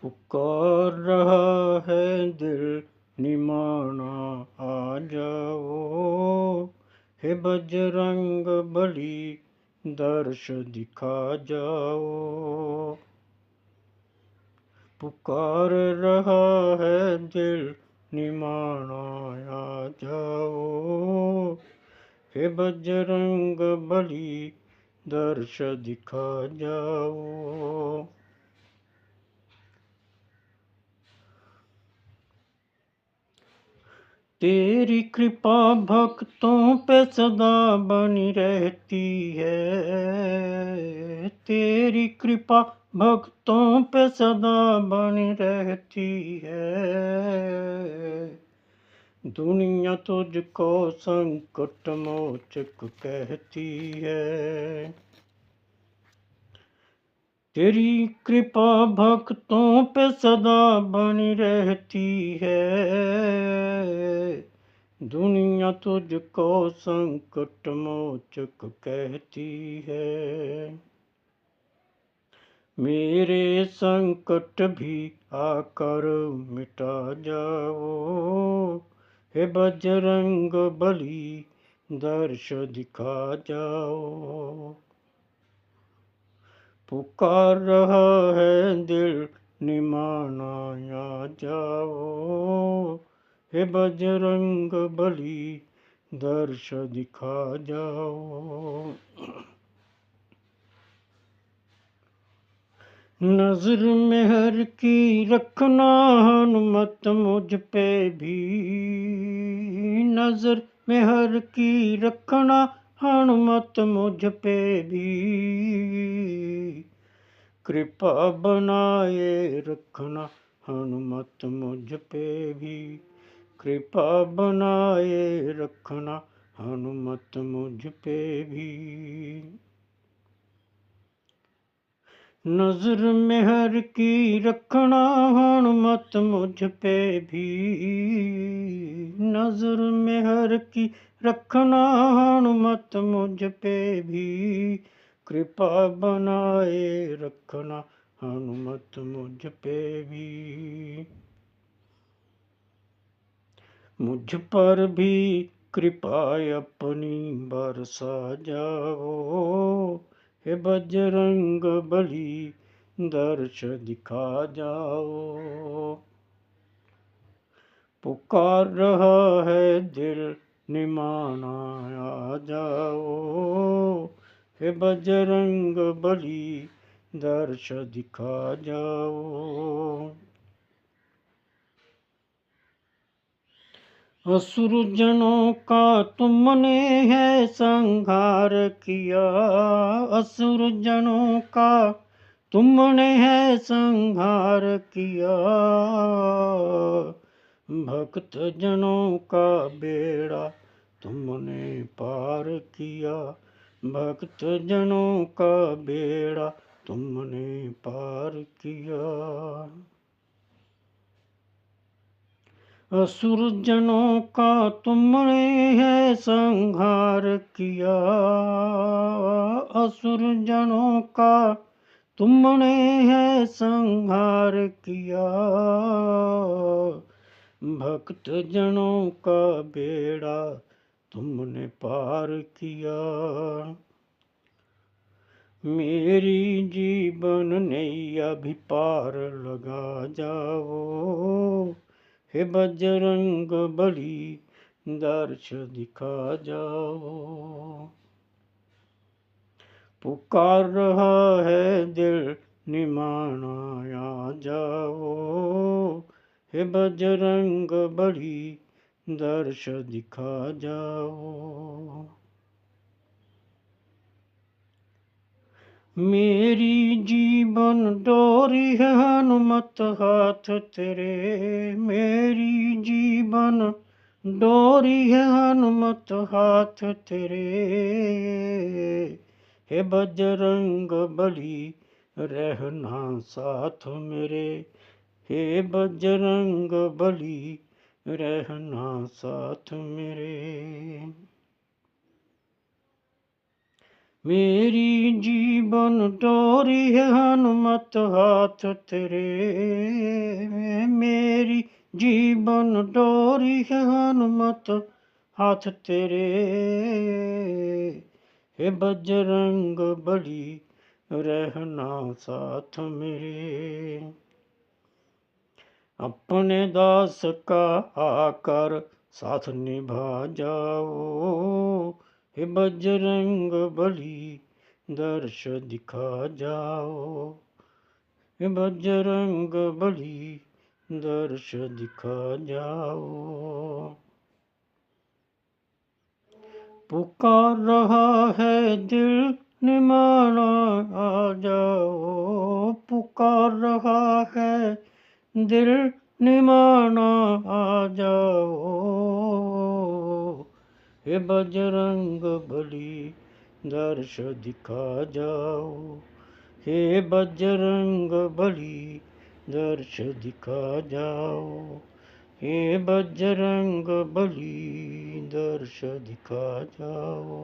पुकार रहा है दिल निमाना, आ जाओ हे बजरंग बली, दर्श दिखा जाओ। पुकार रहा है दिल निमाना, आ जाओ हे बजरंग बली, दर्श दिखा जाओ। तेरी कृपा भक्तों पे सदा बनी रहती है, तेरी कृपा भक्तों पे सदा बनी रहती है। दुनिया तुझको संकट मोचक कहती है। तेरी कृपा भक्तों पे सदा बनी रहती है। दुनिया तुझको संकट मोचक कहती है। मेरे संकट भी आकर मिटा जाओ हे बजरंग बली, दर्श दिखा जाओ। पुकार रहा है दिल निमाना, आ जाओ हे बजरंग बली, दर्श दिखा जाओ। नजर मेहर की रखना हनुमत मुझ पे भी, नजर मेहर की रखना हनुमत मुझ पे भी। कृपा बनाए रखना हनुमत मुझ पे भी, कृपा बनाए रखना हनुमत मुझ पे भी। नजर मेहर की रखना हनुमत मुझ पे भी, नजर मेहर की रखना हनुमत मुझ पे भी। कृपा बनाए रखना हनुमत मुझ पे भी। मुझ पर भी कृपा अपनी बरसा जाओ हे बजरंग बली, दर्श दिखा जाओ। पुकार रहा है दिल निमाना, आ जाओ हे बजरंग बली, दर्श दिखा जाओ। असुर जनों का तुमने है संहार किया, असुर जनों का तुमने है संहार किया। भक्त जनों का बेड़ा तुमने पार किया, भक्त जनों का बेड़ा तुमने पार किया। असुर जनों का तुमने है संहार किया, असुर जनों का तुमने है संहार किया। भक्त जनों का बेड़ा तुमने पार किया। मेरी जीवन नैया भी पार लगा जाओ हे बजरंग बली, दर्श दिखा जाओ। पुकार रहा है दिल निमाना, आ जाओ हे बजरंग बली, दर्श दिखा जाओ। मेरी जीवन डोरी है हनुमत हाथ तेरे, मेरी जीवन डोरी है हनुमत हाथ तेरे। हे बजरंग बली रहना साथ मेरे, हे बजरंग बली रहना साथ मेरे। मेरी जीवन डोरी है हनुमत हाथ तेरे, मेरी जीवन डोरी है हनुमत हाथ तेरे, हे बजरंग बली रहना साथ मेरे। अपने दास का आकर साथ निभा जाओ, हे बजरंग बली दर्श दिखा जाओ, हे बजरंग बली दर्श दिखा जाओ। पुकार रहा है दिल निमाना आ जाओ, पुकार रहा है दिल निमाना आ जाओ, हे बजरंग बली दर्श दिखा जाओ, हे बजरंग बली दर्श दिखा जाओ, हे बजरंग बली दर्श दिखा जाओ।